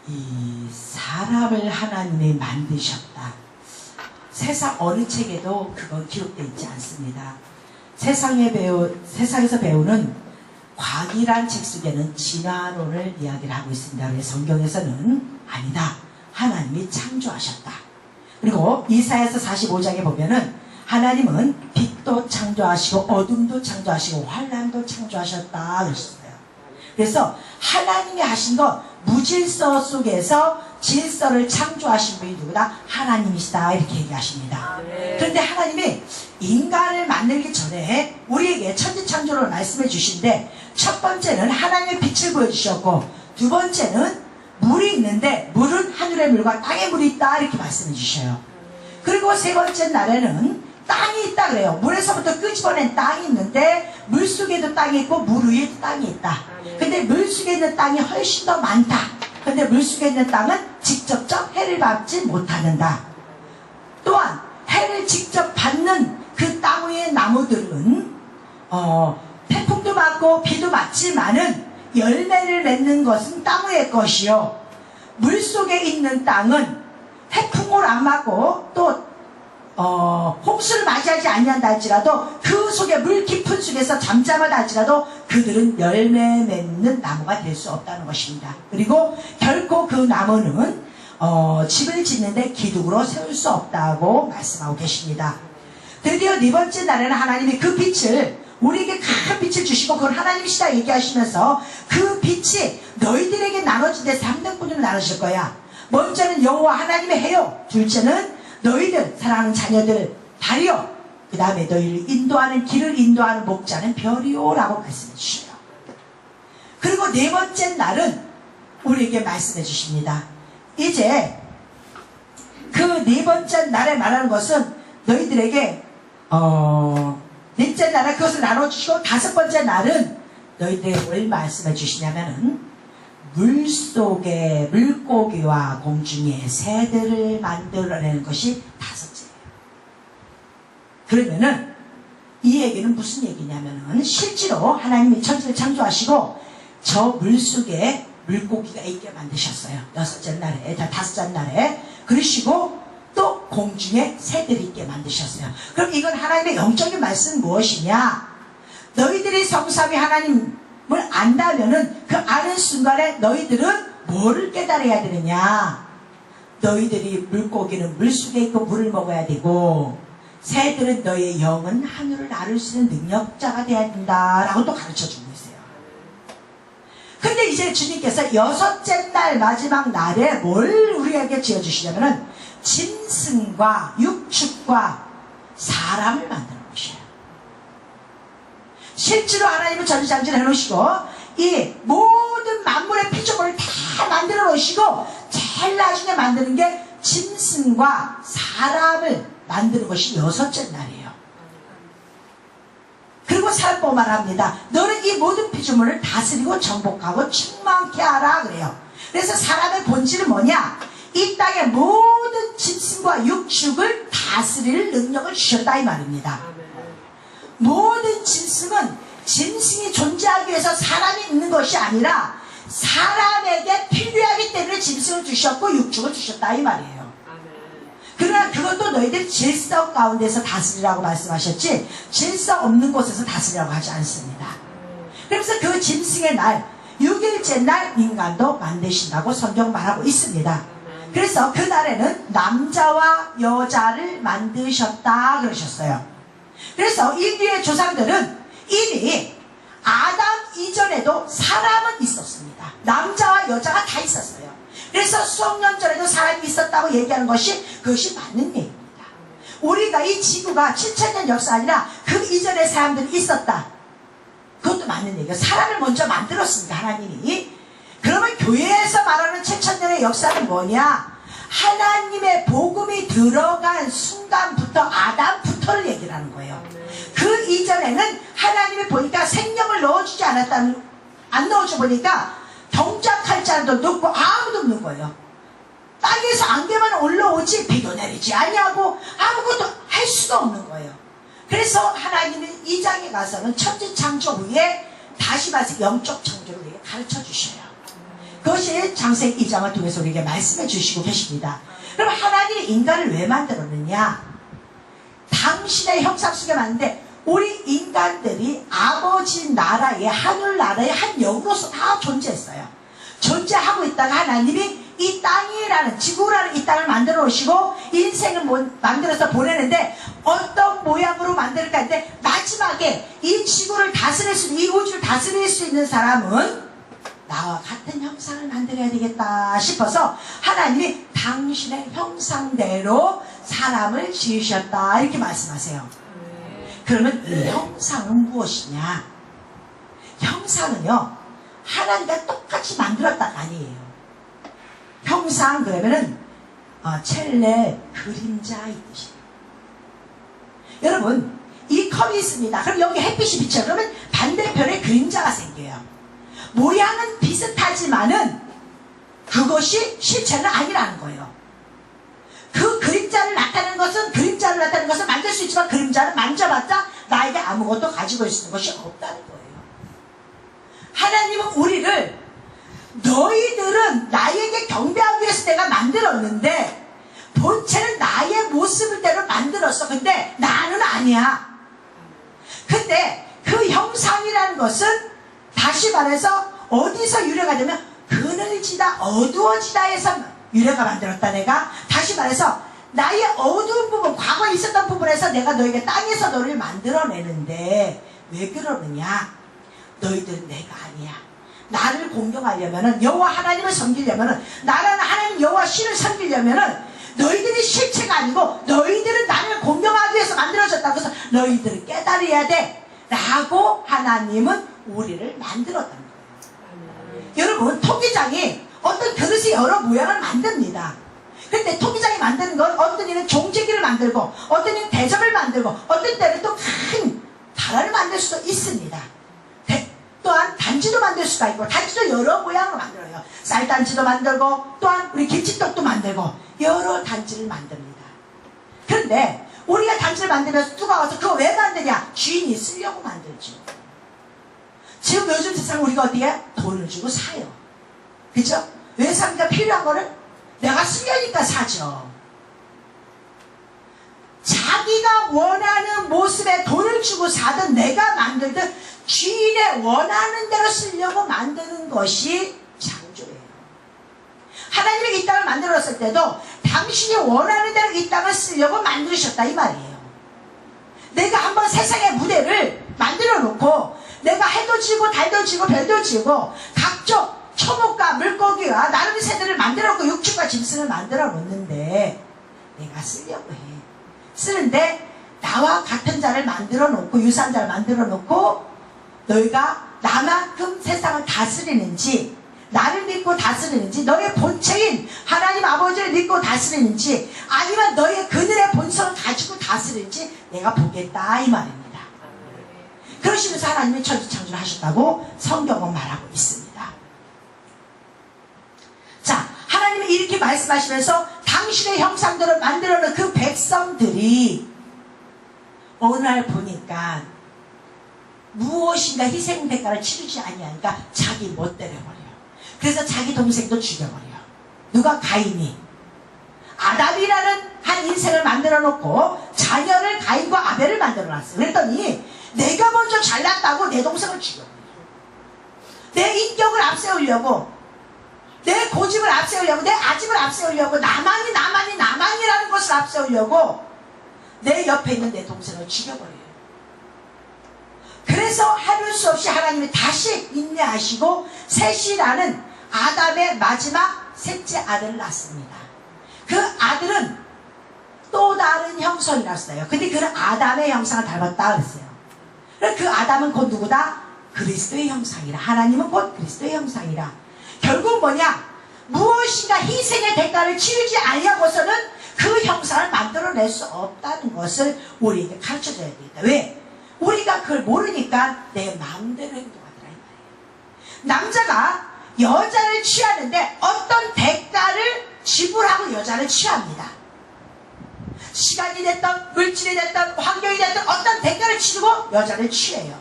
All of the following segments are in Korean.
이 사람을 하나님이 만드셨다. 세상 어느 책에도 그건 기록되어 있지 않습니다. 세상에서 배우는 과학이란 책 속에는 진화론을 이야기를 하고 있습니다. 그래서 성경에서는 아니다. 하나님이 창조하셨다. 그리고 이사야서 45장에 보면은 하나님은 빛도 창조하시고 어둠도 창조하시고 환란도 창조하셨다 그러셨어요. 그래서 하나님이 하신 것, 무질서 속에서 질서를 창조하신 분이 누구다? 하나님이시다 이렇게 얘기하십니다. 그런데 하나님이 인간을 만들기 전에 우리에게 천지창조를 말씀해 주신데, 첫 번째는 하나님의 빛을 보여주셨고, 두 번째는 물이 있는데 물은 하늘의 물과 땅의 물이 있다 이렇게 말씀해 주셔요. 그리고 세 번째 날에는 땅이 있다 그래요. 물에서부터 끄집어낸 땅이 있는데 물 속에도 땅이 있고 물 위에도 땅이 있다. 근데 물 속에 있는 땅이 훨씬 더 많다. 근데 물 속에 있는 땅은 직접적 해를 받지 못하는다. 또한 해를 직접 받는 그 땅 위의 나무들은 태풍도 맞고 비도 맞지만은 열매를 맺는 것은 땅 위의 것이요, 물 속에 있는 땅은 태풍을 안 맞고 또 홍수를 맞이하지 아니한다 할지라도 그 속에 물 깊은 속에서 잠잠하다 할지라도 그들은 열매 맺는 나무가 될 수 없다는 것입니다. 그리고 결코 그 나무는 집을 짓는데 기둥으로 세울 수 없다고 말씀하고 계십니다. 드디어 네 번째 날에는 하나님이 그 빛을, 우리에게 큰 빛을 주시고 그걸 하나님이시다 얘기하시면서 그 빛이 너희들에게 나눠진 데 3등분으로 나누실 거야. 먼저는 여호와 하나님의 해요, 둘째는 너희들 사랑하는 자녀들 달이요, 그 다음에 너희를 인도하는 길을 인도하는 목자는 별이요 라고 말씀해 주셔요. 그리고 네 번째 날은 우리에게 말씀해 주십니다. 이제 그 네 번째 날에 말하는 것은 너희들에게 넷째 날에 그것을 나눠주시고, 다섯 번째 날은 너희들에게 뭘 말씀해 주시냐면은 물속에 물고기와 공중에 새들을 만들어내는 것이 다섯째예요. 그러면은 이 얘기는 무슨 얘기냐면은 실제로 하나님이 천지를 창조하시고 저 물속에 물고기가 있게 만드셨어요. 다섯째 날에 그러시고 또 공중에 새들이 있게 만드셨어요. 그럼 이건 하나님의 영적인 말씀은 무엇이냐? 너희들이 성삼위 하나님을 안다면은 그 아는 순간에 너희들은 뭐를 깨달아야 되느냐? 너희들이 물고기는 물속에 있고 물을 먹어야 되고, 새들은 너희의 영은 하늘을 나를 수 있는 능력자가 되어야 된다라고 또 가르쳐주고 있어요. 근데 이제 주님께서 여섯째 날 마지막 날에 뭘 우리에게 지어주시냐면은 짐승과 육축과 사람을 만드는 것이에요. 실제로 하나님은 전지장지를 해놓으시고 이 모든 만물의 피조물을 다 만들어 놓으시고 제일 나중에 만드는 게 짐승과 사람을 만드는 것이 여섯째 날이에요. 그리고 사람보고 말합니다. 너는 이 모든 피조물을 다스리고 정복하고 충만케 하라 그래요. 그래서 사람의 본질은 뭐냐? 이 땅의 모든 짐승과 육축을 다스릴 능력을 주셨다 이 말입니다. 모든 짐승은 짐승이 존재하기 위해서 사람이 있는 것이 아니라 사람에게 필요하기 때문에 짐승을 주셨고 육축을 주셨다 이 말이에요. 그러나 그것도 너희들 질서 가운데서 다스리라고 말씀하셨지 질서 없는 곳에서 다스리라고 하지 않습니다. 그래서 그 짐승의 날 6일째 날 인간도 만드신다고 성경 말하고 있습니다. 그래서 그 날에는 남자와 여자를 만드셨다 그러셨어요. 그래서 인류의 조상들은 이미 아담 이전에도 사람은 있었습니다. 남자와 여자가 다 있었어요. 그래서 수억 년 전에도 사람이 있었다고 얘기하는 것이 그것이 맞는 얘기입니다. 우리가 이 지구가 7000년 역사 아니라 그 이전에 사람들이 있었다. 그것도 맞는 얘기예요. 사람을 먼저 만들었습니다. 하나님이. 그러면 교회에서 말하는 7000년의 역사는 뭐냐? 하나님의 복음이 들어간 순간부터 아담부터를 얘기를 하는 거예요. 그 이전에는 하나님이 보니까 생명을 넣어주지 안 넣어줘 보니까 동작할 자도 없고 아무도 없는 거예요. 땅에서 안개만 올라오지 비도 내리지 아니하고 아무것도 할 수가 없는 거예요. 그래서 하나님은 2장에 가서는 천지창조 후에 다시 말해서 영적 창조를 우리에게 가르쳐 주셔요. 그것이 창세기 2장을 통해서 우리에게 말씀해 주시고 계십니다. 그럼 하나님이 인간을 왜 만들었느냐? 당신의 형상 속에 만드는데 우리 인간들이 아버지 나라의 하늘나라의 한 영으로서 다 존재했어요. 존재하고 있다가 하나님이 이 땅이라는 지구라는 이 땅을 만들어 놓으시고 인생을 만들어서 보내는데 어떤 모양으로 만들까 했는데 마지막에 이 지구를 다스릴 수 있는, 이 우주를 다스릴 수 있는 사람은 나와 같은 형상을 만들어야 되겠다 싶어서 하나님이 당신의 형상대로 사람을 지으셨다 이렇게 말씀하세요. 그러면 이 형상은 무엇이냐? 형상은요 하나님과 똑같이 만들었다가 아니에요. 형상 그러면은 첼레 그림자의 뜻이에요. 여러분 이 컵이 있습니다. 그럼 여기 햇빛이 비쳐요. 그러면 반대편에 그림자가 생겨요. 모양은 비슷하지만은 그것이 실체는 아니라는 거예요. 그 그림자를 나타내는 것은 만들 수 있지만 그림자를 만져봤자 나에게 아무것도 가지고 있는 것이 없다는 거예요. 하나님은 우리를 너희들은 나에게 경배하기 위해서 내가 만들었는데 본체는 나의 모습대로 만들었어. 근데 나는 아니야. 근데 그 형상이라는 것은 다시 말해서 어디서 유래가 되면 그늘지다 어두워지다에서 유래가 만들었다. 내가 다시 말해서 나의 어두운 부분, 과거에 있었던 부분에서 내가 너에게 땅에서 너를 만들어내는데 왜 그러느냐? 너희들은 내가 아니야. 나를 공경하려면은 여호와 하나님을 섬기려면은 나라는 하나님 여호와 신을 섬기려면은 너희들이 실체가 아니고 너희들은 나를 공경하기 위해서 만들어졌다고 해서 너희들은 깨달아야 돼 라고 하나님은 우리를 만들었다는 거예요. 여러분 토기장이 어떤 그릇이 여러 모양을 만듭니다. 근데 토기장이 만드는 건 어떤 이는 종제기를 만들고 어떤 이는 대접을 만들고 어떤 때는 또 큰 다라를 만들 수도 있습니다. 또한 단지도 만들 수가 있고 단지도 여러 모양으로 만들어요. 쌀단지도 만들고 또한 우리 김치떡도 만들고 여러 단지를 만듭니다. 그런데 우리가 단지를 만들면서 누가 와서 그거 왜 만드냐? 주인이 쓰려고 만들죠. 지금 요즘 세상 우리가 어디에 돈을 주고 사요. 그죠? 왜 삽니까? 필요한 거를 내가 쓰려니까 사죠. 자기가 원하는 모습에 돈을 주고 사든 내가 만들든 주인의 원하는 대로 쓰려고 만드는 것이 창조예요. 하나님이 이 땅을 만들었을 때도 당신이 원하는 대로 이 땅을 쓰려고 만드셨다 이 말이에요. 내가 한번 세상의 무대를 만들어 놓고 내가 해도 지고 달도 지고 별도 지고 각종 초목과 물고기와 나름의 새들을 만들어 놓고 육축과 짐승을 만들어 놓는데 내가 쓰려고 해. 쓰는데 나와 같은 자를 만들어 놓고 유산자를 만들어 놓고 너희가 나만큼 세상을 다스리는지 나를 믿고 다스리는지 너의 본체인 하나님 아버지를 믿고 다스리는지 아니면 너의 그늘의 본성을 가지고 다스리는지 내가 보겠다 이 말입니다. 그러시면서 하나님이 천지창조를 하셨다고 성경은 말하고 있습니다. 자, 하나님이 이렇게 말씀하시면서 당신의 형상대로 만들어놓은 그 백성들이 어느 날 보니까 무엇인가 희생 대가를 치르지 아니하니까 자기 멋대로 버려. 그래서 자기 동생도 죽여버려. 누가? 가인이. 아담이라는 한 인생을 만들어 놓고 자녀를 가인과 아벨을 만들어 놨어요. 그랬더니 내가 먼저 잘났다고 내 동생을 죽여버려. 내 인격을 앞세우려고 내 고집을 앞세우려고 내 아집을 앞세우려고 나만이라는 것을 앞세우려고 내 옆에 있는 내 동생을 죽여버려요. 그래서 하를 수 없이 하나님이 다시 인내하시고 셋이라는 아담의 마지막 셋째 아들을 낳습니다. 그 아들은 또 다른 형성이랐어요. 근데 그는 아담의 형상을 닮았다 그랬어요. 그 아담은 곧 누구다? 그리스도의 형상이라. 하나님은 곧 그리스도의 형상이라. 결국 뭐냐? 무엇인가 희생의 대가를 치르지 아니하고서는 그 형상을 만들어낼 수 없다는 것을 우리에게 가르쳐줘야 되겠다. 왜? 우리가 그걸 모르니까 내 마음대로 행동하더라 이 말이에요. 남자가 여자를 취하는데 어떤 대가를 지불하고 여자를 취합니다. 시간이 됐던 물질이 됐던 환경이 됐던 어떤 대가를 치르고 여자를 취해요.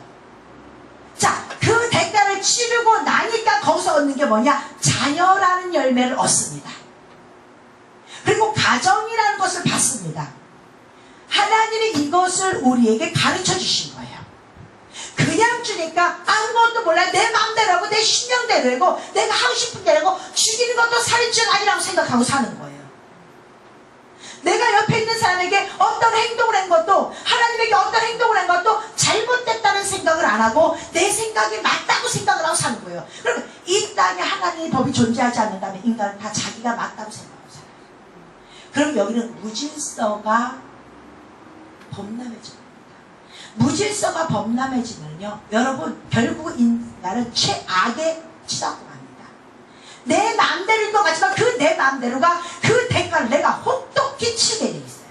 자, 그 대가를 치르고 나니까 거기서 얻는 게 뭐냐? 자녀라는 열매를 얻습니다. 그리고 가정이라는 것을 받습니다. 하나님이 이것을 우리에게 가르쳐 주신 거예요. 그냥 주니까 아무것도 몰라 내 마음대로 하고 내 신령대로 하고 내가 하고 싶은 대로 하고 죽이는 것도 살인죄가 아니라고 생각하고 사는 거예요. 내가 옆에 있는 사람에게 어떤 행동을 한 것도 하나님에게 어떤 행동을 한 것도 잘못됐다는 생각을 안 하고 내 생각이 맞다고 생각을 하고 사는 거예요. 그러면 이 땅에 하나님의 법이 존재하지 않는다면 인간은 다 자기가 맞다고 생각하고 살아요. 그럼 여기는 무질서가 범람해집니다. 무질서가 범람해지면요, 여러분 결국 인간은 최악에 치닫고 맙니다. 내 마음대로인 것 같지만 그 내 마음대로가 그 대가를 내가 혹독히 치게 돼 있어요.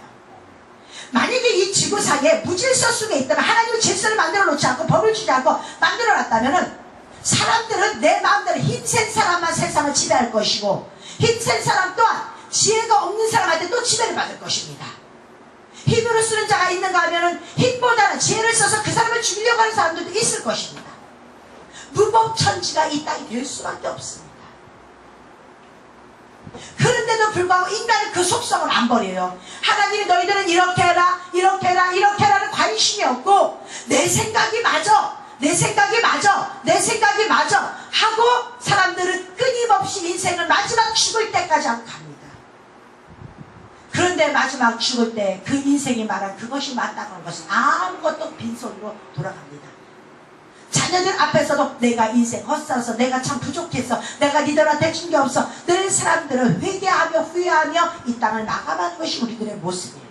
만약에 이 지구상에 무질서 속에 있다면 하나님이 질서를 만들어 놓지 않고 법을 주지 않고 만들어 놨다면은 사람들은 내 마음대로 힘센 사람만 세상을 지배할 것이고 힘센 사람 또한 지혜가 없는 사람한테 또 지배를 받을 것입니다. 힘으로 쓰는 자가 있는가 하면은 힘보다는 지혜를 써서 그 사람을 죽이려고 하는 사람들도 있을 것입니다. 무법천지가 이 땅이 될 수밖에 없습니다. 그런데도 불구하고 인간은 그 속성을 안 버려요. 하나님이 너희들은 이렇게 해라 이렇게 해라 이렇게 해라는 관심이 없고 내 생각이 맞아 내 생각이 맞아 내 생각이 맞아 하고 사람들은 끊임없이 인생을 마지막 죽을 때까지 하고 갑니다. 그런데 마지막 죽을 때 그 인생이 말한 그것이 맞다고 하는 것은 아무것도 빈손으로 돌아갑니다. 자녀들 앞에서도 내가 인생 헛살아서 내가 참 부족해서 내가 니들한테 준 게 없어 늘 사람들은 회개하며 후회하며 이 땅을 나가는 것이 우리들의 모습이에요.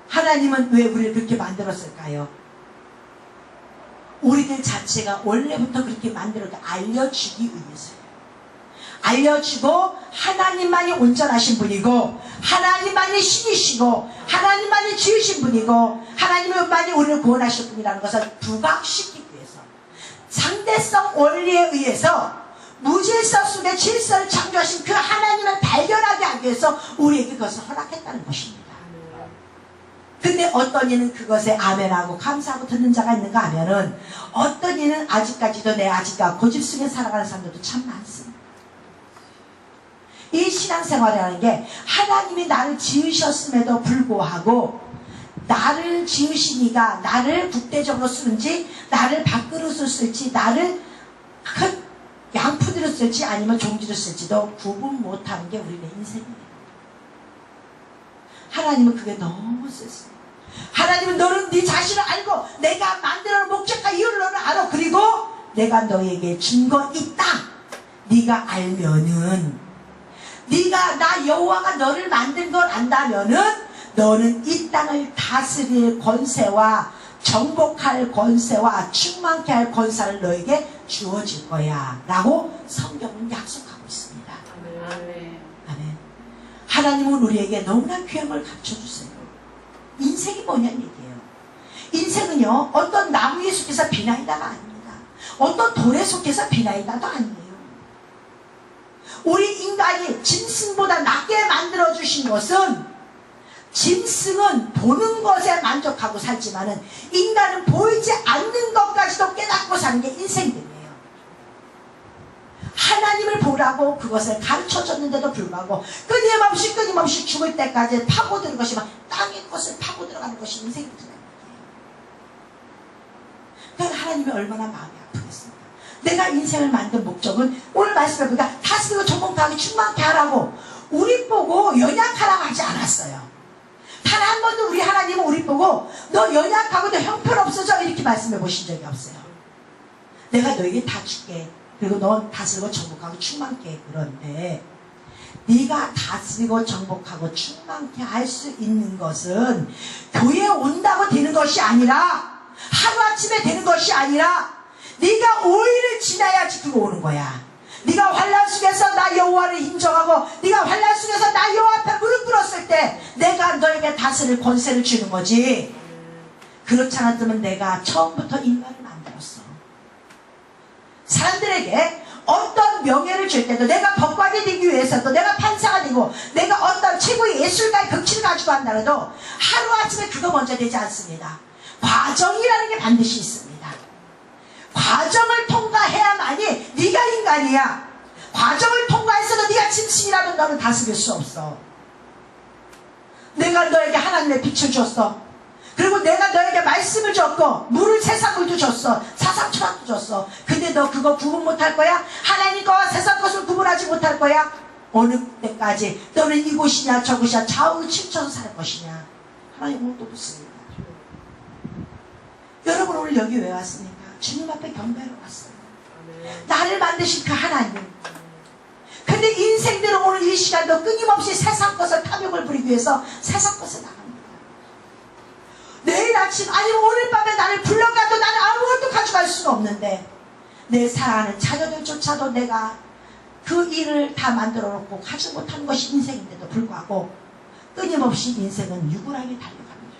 하나님은 왜 우리를 그렇게 만들었을까요? 우리들 자체가 원래부터 그렇게 만들어도 알려주기 위해서요. 알려주고 하나님만이 온전하신 분이고 하나님만이 신이시고 하나님만이 지으신 분이고 하나님만이 우리를 구원하실 분이라는 것을 부각시키기 위해서 상대성 원리에 의해서 무질서 속에 질서를 창조하신 그 하나님을 발견하게 하기 위해서 우리에게 그것을 허락했다는 것입니다. 근데 어떤 이는 그것에 아멘하고 감사하고 듣는 자가 있는가 하면은 어떤 이는 아직까지도 내 아직까 고집 속에 살아가는 사람들도 참 많습니다. 이 신앙생활이라는 게 하나님이 나를 지으셨음에도 불구하고 나를 지으시니가 나를 국대적으로 쓰는지 나를 밥그릇으로 쓸지 나를 큰 양푸드로 쓸지 아니면 종지로 쓸지도 구분 못하는 게 우리의 인생이에요. 하나님은 그게 너무 쓸쓸해요. 하나님은 너는 네 자신을 알고 내가 만들어 놓은 목적과 이유를 너는 알아. 그리고 내가 너에게 준 거 이 땅 네가 알면은 네가 나 여호와가 너를 만든 걸 안다면은 너는 이 땅을 다스릴 권세와 정복할 권세와 충만케 할 권세를 너에게 주어질 거야 라고 성경은 약속하고 있습니다. 아멘. 아멘. 하나님은 우리에게 너무나 귀한 걸 갖춰주세요. 인생이 뭐냐는 얘기예요. 인생은요 어떤 나무에 속해서 비나이다가 아닙니다. 어떤 돌에 속해서 비나이다도 아니에요. 우리 인간이 짐승보다 낫게 만들어주신 것은 짐승은 보는 것에 만족하고 살지만은 인간은 보이지 않는 것까지도 깨닫고 사는 게 인생들이에요. 하나님을 보라고 그것을 가르쳐줬는데도 불구하고 끊임없이 죽을 때까지 파고드는 것이 막 땅의 것을 파고들어가는 것이 인생이라는 얘기예요. 그러니까 하나님이 얼마나 마음이 아프겠습니까? 내가 인생을 만든 목적은 오늘 말씀해 보니까 다스리고 정복하게 충만케 하라고 우리 보고 연약하라고 하지 않았어요. 단 한 번도 우리 하나님은 우리 보고 너 연약하고 너 형편없어져 이렇게 말씀해 보신 적이 없어요. 내가 너에게 다 줄게. 그리고 넌 다스리고 정복하고 충만케 해. 그런데 네가 다스리고 정복하고 충만케 할 수 있는 것은 교회에 온다고 되는 것이 아니라 하루아침에 되는 것이 아니라 네가 5일을 지나야지 그거 오는 거야. 네가 환난 속에서 나 여호와를 인정하고 네가 환난 속에서 나 여호와 앞에 무릎 꿇었을 때 내가 너에게 다스릴 권세를 주는 거지. 그렇지 않았으면 내가 처음부터 인간을 만들었어. 사람들에게 어떤 명예를 줄 때도 내가 법관이 되기 위해서도 내가 판사가 되고 내가 어떤 최고의 예술가의 극치를 가지고 한다고도 하루아침에 그거 먼저 되지 않습니다. 과정이라는 게 반드시 있습니다. 과정을 통과해야만이 네가 인간 아니야. 과정을 통과해서도 네가 짐승이라면 너는 다스릴 수 없어. 내가 너에게 하나님의 빛을 줬어. 그리고 내가 너에게 말씀을 줬고 물을 세상 물도 줬어. 사상 철학도 줬어. 근데 너 그거 구분 못할 거야? 하나님 거와 세상 것을 구분하지 못할 거야? 어느 때까지 너는 이곳이냐 저곳이냐 좌우 치우쳐서 살 것이냐? 하나님 오늘도 묻습니다. 여러분 오늘 여기 왜 왔습니까? 주님 앞에 경배하러 왔어요. 나를 만드신 그 하나님. 근데 인생들은 오늘 이 시간도 끊임없이 세상 것을 탐욕을 부리기 위해서 세상 것을 나갑니다. 내일 아침 아니면 오늘 밤에 나를 불러가도 나는 아무것도 가져갈 수가 없는데 내 사랑하는 자녀들조차도 내가 그 일을 다 만들어 놓고 가지 못하는 것이 인생인데도 불구하고 끊임없이 인생은 유구하게 달려갑니다.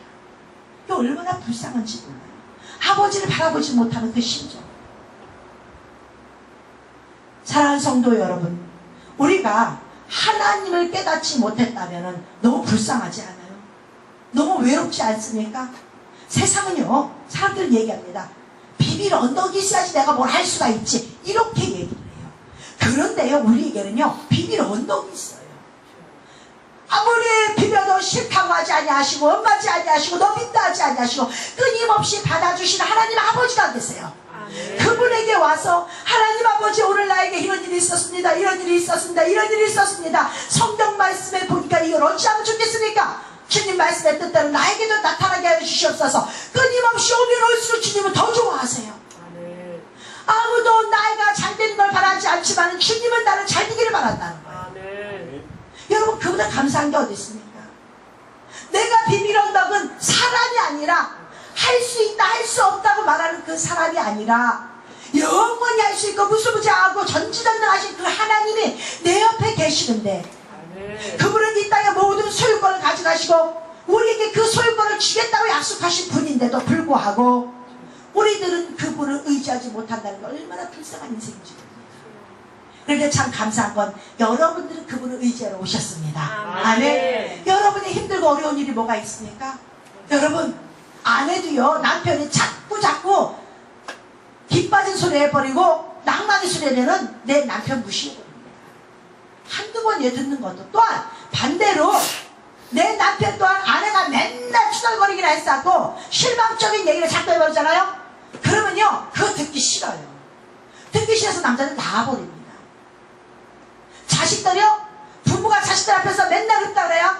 이게 얼마나 불쌍한지 몰라요. 아버지를 바라보지 못하는 그 심정. 사랑하는 성도 여러분, 우리가 하나님을 깨닫지 못했다면 너무 불쌍하지 않아요? 너무 외롭지 않습니까? 세상은요, 사람들은 얘기합니다. 비빌 언덕이 있어야지 내가 뭘 할 수가 있지. 이렇게 얘기를 해요. 그런데요, 우리에게는요, 비빌 언덕이 있어요. 아무리 비벼도 싫다고 하지 아니하시고 엄마지 아니하시고 너 믿다 하지 아니하시고 끊임없이 받아주시는 하나님 아버지가 계세요. 그분에게 와서 하나님 아버지 오늘 나에게 이런 일이 있었습니다. 이런 일이 있었습니다. 이런 일이 있었습니다. 성경 말씀에 보니까 이걸 어찌하면 좋겠습니까? 주님 말씀의 뜻대로 나에게도 나타나게 하여 주시옵소서. 끊임없이 오면 올수록 주님은 더 좋아하세요. 아무도 나이가 잘 되는 걸 바라지 않지만 주님은 나를 잘 되기를 바란다는 거예요. 여러분 그보다 감사한 게 어디 있습니까? 내가 비밀 언덕은 사람이 아니라 할 수 있다 할 수 없다고 말하는 그 사람이 아니라 영원히 할 수 있고 무수부지하고 전지전능하신 그 하나님이 내 옆에 계시는데 그분은 이 땅의 모든 소유권을 가져가시고 우리에게 그 소유권을 주겠다고 약속하신 분인데도 불구하고 우리들은 그분을 의지하지 못한다는 게 얼마나 불쌍한 인생인지 모릅니다. 그런데 참 감사한 건 여러분들은 그분을 의지하러 오셨습니다. 아멘. 여러분이 힘들고 어려운 일이 뭐가 있습니까? 여러분 아내도요 남편이 자꾸 기 빠진 소리 해버리고 낭만의 소리 내면 내 남편 무시해버립니다. 한두 번 얘 듣는 것도 또한 반대로 내 남편 또한 아내가 맨날 추덜거리기나 했었고 실망적인 얘기를 자꾸 해버리잖아요. 그러면요 그거 듣기 싫어요. 듣기 싫어서 남자는 나와버립니다. 자식들이요 부모가 자식들 앞에서 맨날 읊다 그래요.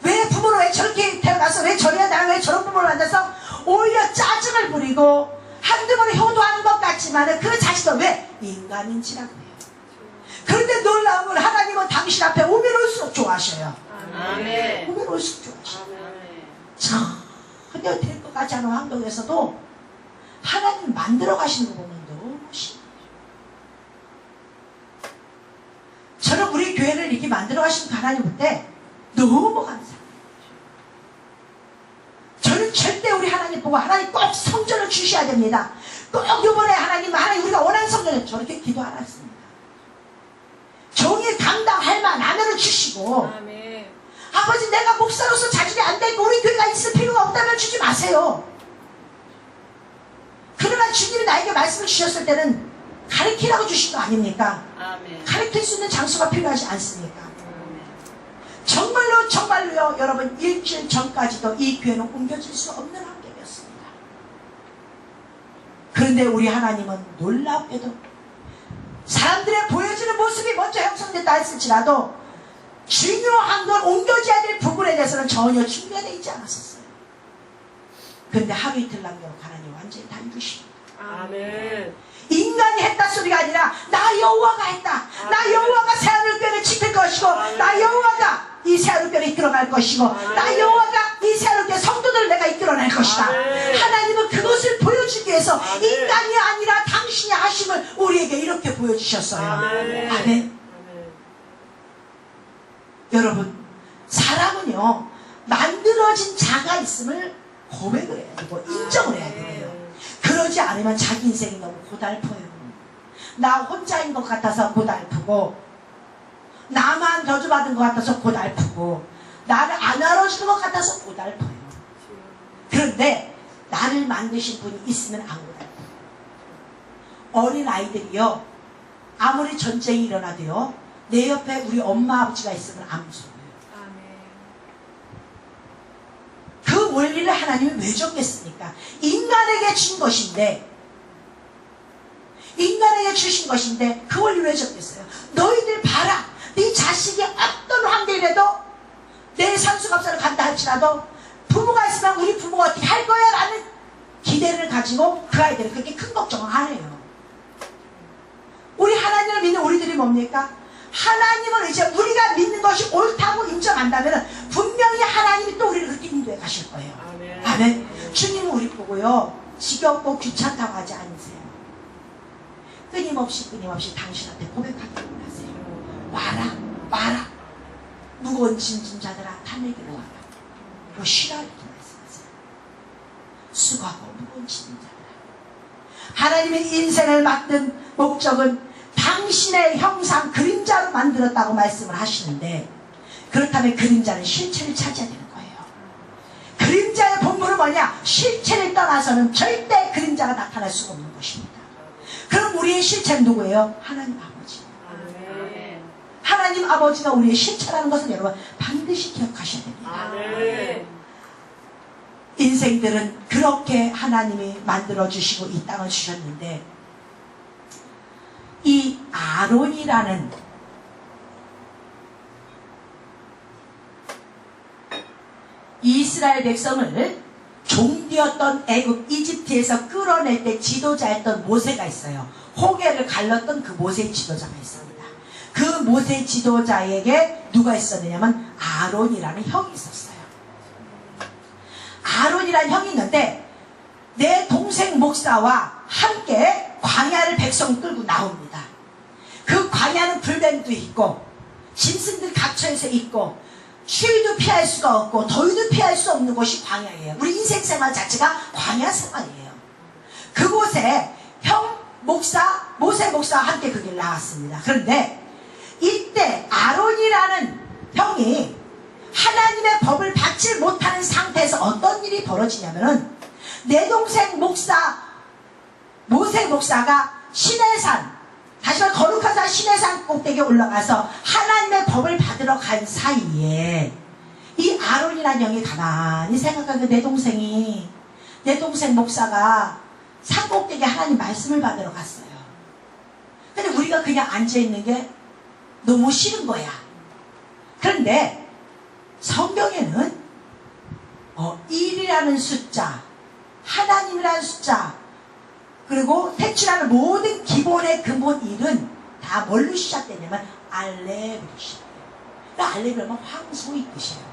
왜 부모를 왜 저렇게 태어나서 왜 저래야 나는 왜 저런 부모를 만나서 오히려 짜증을 부리고 한두 번에 효도하는 것 같지만 그 자식은 왜 인간인지라고 해요. 그런데 놀라운 건 하나님은 당신 앞에 오면 올수록 좋아하셔요. 아멘. 오면 올수록 좋아하셔요. 전혀 될 것 같지 않은 환경에서도 하나님 만들어 가시는 거 보면 너무 신기해요. 저는 우리 교회를 이렇게 만들어 가시는 하나님 볼 때 너무 감사해요. 저는 절대 우리 하나님 보고 하나님 꼭 성전을 주셔야 됩니다. 꼭 이번에 하나님 우리가 원하는 성전을 저렇게 기도 안 했습니다. 종이 감당할 만하면 주시고 아멘. 아버지 내가 목사로서 자질이 안 되고 우리 교회가 있을 필요가 없다면 주지 마세요. 그러나 주님이 나에게 말씀을 주셨을 때는 가르치라고 주신 거 아닙니까? 아멘. 가르칠 수 있는 장소가 필요하지 않습니까? 정말로요 여러분 일주일 전까지도 이 교회는 옮겨질 수 없는 환경이었습니다. 그런데 우리 하나님은 놀랍게도 사람들의 보여지는 모습이 먼저 형성됐다 했을지라도 중요한 건 옮겨져야 될 부분에 대해서는 전혀 준비되어 있지 않았었어요. 그런데 하루 이틀 남겨놓고 하나님 완전히 다 이루십니다. 아멘. 인간이 했다 소리가 아니라 나 여호와가 했다. 나 여호와가 새하늘교회를 지킬 것이고 나 여호와가 이 새하늘교회를 이끌어갈 것이고 나 여호와가 이 새하늘교회 성도들을 내가 이끌어낼 것이다. 하나님은 그것을 보여주기 위해서 인간이 아니라 당신의 하심을 우리에게 이렇게 보여주셨어요. 아멘. 여러분 사람은요 만들어진 자가 있음을 고백을 해야 되고 인정을 해야 돼요. 그러지 않으면 자기 인생이 너무 고달퍼요. 나 혼자인 것 같아서 고달프고 나만 저주받은 것 같아서 고달프고 나를 안 알아주는 것 같아서 고달퍼요. 그런데 나를 만드신 분이 있으면 안 고달퍼요. 어린 아이들이요 아무리 전쟁이 일어나도요, 내 옆에 우리 엄마 아버지가 있으면 안 무서워요. 그 원리를 하나님이 왜 줬겠습니까? 인간에게 준 것인데, 인간에게 주신 것인데 그 원리 왜 줬겠어요? 너희들 봐라, 네 자식이 어떤 황제라도 내 산수갑사를 간다 할지라도 부모가 있으면 우리 부모가 어떻게 할 거야 라는 기대를 가지고 그 아이들은 그렇게 큰 걱정을 안 해요. 우리 하나님을 믿는 우리들이 뭡니까? 하나님을 이제 우리가 믿는 것이 옳다고 인정한다면 분명히 하나님이 또 우리를 그렇게 인도해 가실 거예요. 아멘. 아멘. 주님은 우리 보고요, 지겹고 귀찮다고 하지 않으세요. 끊임없이 당신한테 고백하기를 원하세요. 와라, 와라. 무거운 짐진 자들아, 다 내게로 와라. 그리고 쉬라 이렇게 말씀하세요. 수고하고 무거운 짐진 자들아. 하나님의 인생을 맡는 목적은 당신의 형상 그림자로 만들었다고 말씀을 하시는데, 그렇다면 그림자는 실체를 차지해야 되는 거예요. 그림자의 본문은 뭐냐? 실체를 떠나서는 절대 그림자가 나타날 수가 없는 것입니다. 그럼 우리의 실체는 누구예요? 하나님 아버지. 아멘. 하나님 아버지가 우리의 실체라는 것을 여러분 반드시 기억하셔야 됩니다. 아멘. 인생들은 그렇게 하나님이 만들어주시고 이 땅을 주셨는데, 이 아론이라는 이스라엘 백성을 종되었던 애굽 이집트에서 끌어낼 때 지도자였던 모세가 있어요. 호계를 갈랐던 그 모세의 지도자가 있습니다. 그 모세 지도자에게 누가 있었느냐면 아론이라는 형이 있었어요. 아론이라는 형이 있는데 내 동생 목사와 함께 광야를 백성 끌고 나옵니다. 그 광야는 불뱀도 있고 짐승들 각처에서 있고 추위도 피할 수가 없고 더위도 피할 수 없는 곳이 광야예요. 우리 인생 생활 자체가 광야 생활이에요. 그곳에 형 목사, 모세 목사와 함께 그 길 나왔습니다. 그런데 이때 아론이라는 형이 하나님의 법을 받지 못하는 상태에서 어떤 일이 벌어지냐면은, 내 동생 목사 모세 목사가 시내산, 다시 말해 거룩한 산 시내산 꼭대기에 올라가서 하나님의 법을 받으러 간 사이에 이 아론이라는 형이 가만히 생각하는 내 동생 목사가 산 꼭대기에 하나님 말씀을 받으러 갔어요. 근데 우리가 그냥 앉아있는 게 너무 싫은 거야. 그런데 성경에는 1이라는 숫자, 하나님이라는 숫자, 그리고 태출하는 모든 기본의 근본 1은 다 뭘로 시작되냐면 알레브로 시작돼요. 알레브라면 황소의 뜻이에요.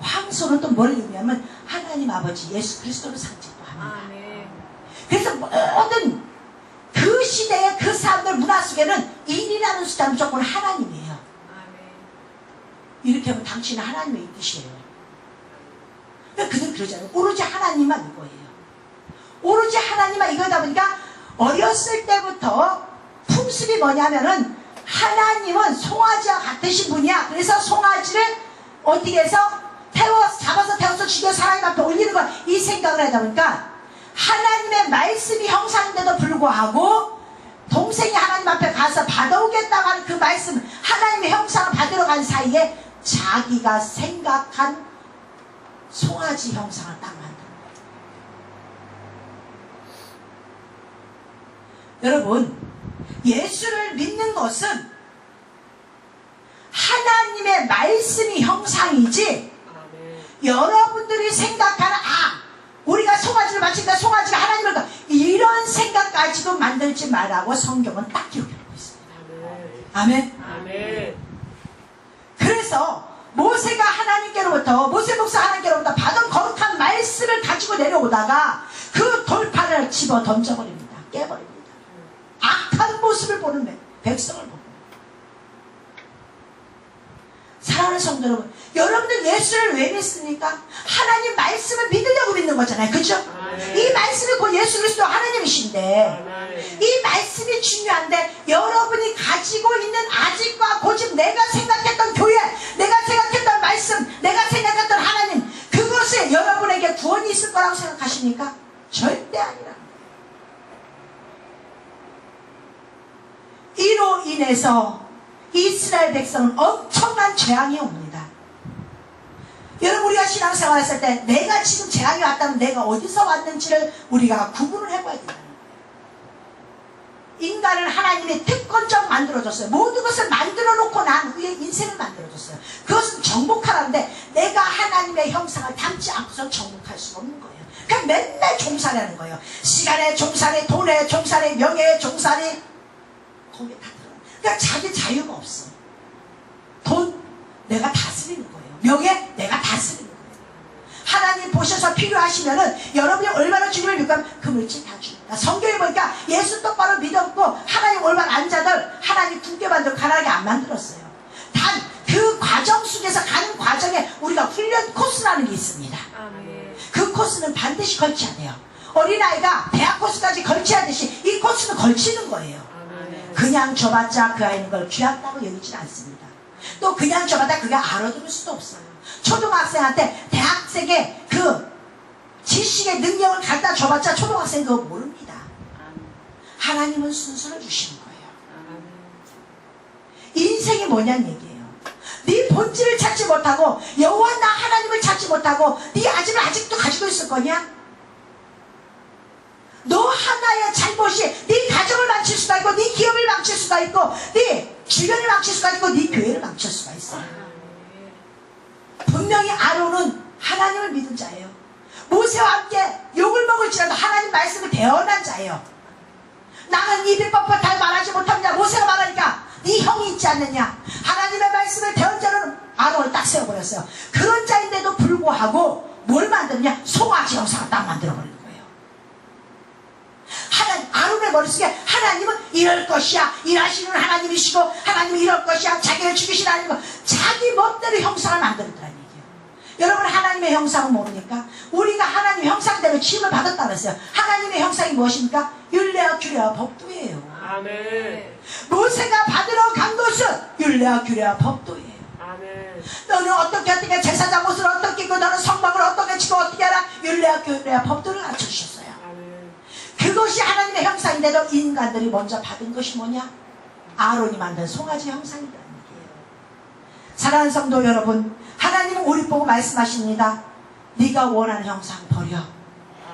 황소는 또 뭘 의미하면 하나님 아버지 예수 그리스도를 상징도 합니다. 그래서 모든 그 시대의 그 사람들 문화 속에는 1이라는 숫자는 무조건 하나님이에요. 이렇게 하면 당신은 하나님의 뜻이에요. 그들 그러잖아요. 오로지 하나님만 이거예요. 오로지 하나님만 이거다 보니까 어렸을 때부터 풍습이 뭐냐면은 하나님은 송아지와 같으신 분이야. 그래서 송아지를 어떻게 해서 잡아서 태워서 죽여 하나님 앞에 올리는 거, 이 생각을 하다 보니까 하나님의 말씀이 형상인데도 불구하고 동생이 하나님 앞에 가서 받아오겠다고 하는 그 말씀, 하나님의 형상을 받으러 간 사이에 자기가 생각한 송아지 형상을 딱 만든 거예요. 여러분, 예수를 믿는 것은 하나님의 말씀이 형상이지, 여러분들이 생각하는 우리가 송아지를 바친다, 송아지가 하나님을 이런 생각까지도 만들지 말라고 성경은 딱 기록하고 있습니다. 아멘. 아멘. 그래서 모세가 하나님께로부터, 모세 목사 하나님께로부터 받은 거룩한 말씀을 가지고 내려오다가 그 돌판을 집어 던져버립니다. 깨버립니다. 악한 모습을 보는 백성을 보고. 사랑하는 성도 여러분, 여러분들 예수를 왜 믿습니까? 하나님 말씀을 믿으려고 믿는 거잖아요. 그죠? 이 말씀이 곧 예수 그리스도 하나님이신데, 이 말씀이 중요한데, 여러분이 가지고 있는 아직과 고집, 내가 생각했던 교회, 내가 생각했던 말씀, 내가 생각했던 하나님, 그것에 여러분에게 구원이 있을 거라고 생각하십니까? 절대 아니라. 이로 인해서 이스라엘 백성은 엄청난 재앙이 옵니다. 여러분, 우리가 신앙생활 했을 때 내가 지금 재앙이 왔다면 내가 어디서 왔는지를 우리가 구분을 해봐야 된다는 거예요. 인간은 하나님이 특권적 만들어줬어요. 모든 것을 만들어 놓고 난 후에 인생을 만들어줬어요. 그것은 정복하라는데 내가 하나님의 형상을 닮지 않고서 정복할 수가 없는 거예요. 그냥 맨날 종살이하는 거예요. 시간에 종살이, 돈에 종살이, 명예에 종살이, 거기에 다 들어요. 그러니까 자기 자유가 없어. 돈 내가 다스리는 거예요. 명예 내가 다스리는 거예요. 하나님 보셔서 필요하시면은 여러분이 얼마나 주님을 믿고 그 물질 다 줍니다. 성경에 보니까 예수 똑바로 믿었고 하나님 올바른 안자들 하나님 굳게 만들고 가난하게 안 만들었어요. 단 그 과정 속에서 가는 과정에 우리가 훈련 코스라는 게 있습니다. 그 코스는 반드시 걸쳐야 돼요. 어린아이가 대학 코스까지 걸쳐야 하듯이 이 코스는 걸치는 거예요. 그냥 줘봤자 그 아이는 걸 귀하다고 여기지 않습니다. 또 그냥 줘봤자 그게 알아들을 수도 없어요. 초등학생한테 대학생의 그 지식의 능력을 갖다 줘봤자 초등학생 그거 모릅니다. 하나님은 순서를 주시는 거예요. 인생이 뭐냐는 얘기예요. 네 본질을 찾지 못하고 여호와 나 하나님을 찾지 못하고 네 아집을 아직도 가지고 있을 거냐? 너 하나의 잘못이 네 가정을 망칠 수가 있고 네 기업을 망칠 수가 있고 네 주변을 망칠 수가 있고 네 교회를 망칠 수가 있어요. 분명히 아론은 하나님을 믿은 자예요. 모세와 함께 욕을 먹을지라도 하나님 말씀을 대언한 자예요. 나는 입이 뻣뻣하게 말하지 못합니다. 모세가 말하니까 네 형이 있지 않느냐. 하나님의 말씀을 대언 자로는 아론을 딱 세워버렸어요. 그런 자인데도 불구하고 뭘 만드느냐? 송아지 형상을 딱 만들어버리는 거예요. 아론의 머릿속에 하나님은 이럴 것이야, 일하시는 하나님이시고 하나님은 이럴 것이야, 자기를 죽이시는 하나님은 자기 멋대로 형상을 만들었다는 얘기예요. 여러분, 하나님의 형상은 모르니까? 우리가 하나님의 형상대로 취임을 받았다고 했어요. 하나님의 형상이 무엇입니까? 율례와 규례와 법도예요. 아멘. 모세가 받으러 간 것은 율례와 규례와 법도예요. 아멘. 너는 어떻게 제사장 옷을 어떻게 입고 너는 성막을 어떻게 치고 어떻게 하라, 율례와 규례와 법도를 갖춰주셨어요. 그것이 하나님의 형상인데도 인간들이 먼저 받은 것이 뭐냐? 아론이 만든 송아지 형상이라는 얘기예요. 사랑하는 성도 여러분, 하나님은 우리 보고 말씀하십니다. 네가 원하는 형상 버려.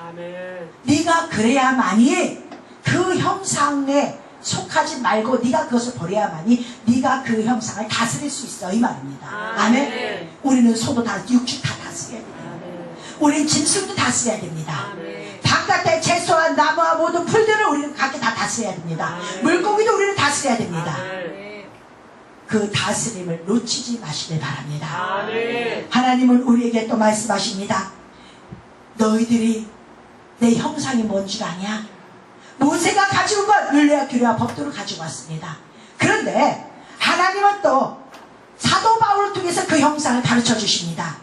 아멘. 네가 그래야만이 그 형상에 속하지 말고 네가 그것을 버려야만이 네가 그 형상을 다스릴 수 있어, 이 말입니다. 아멘. 우리는 소도 다 육축 다 다스려야 돼요. 우리는 짐승도 다스려야 됩니다. 바깥에 채소와 나무와 모든 풀들을 우리는 각기 다 다스려야 됩니다. 물고기도 우리는 다스려야 됩니다. 그 다스림을 놓치지 마시길 바랍니다. 하나님은 우리에게 또 말씀하십니다. 너희들이 내 형상이 뭔 줄 아냐? 모세가 가지고 온 건 율례와 규례와 법도를 가지고 왔습니다. 그런데 하나님은 또 사도 바울을 통해서 그 형상을 가르쳐 주십니다.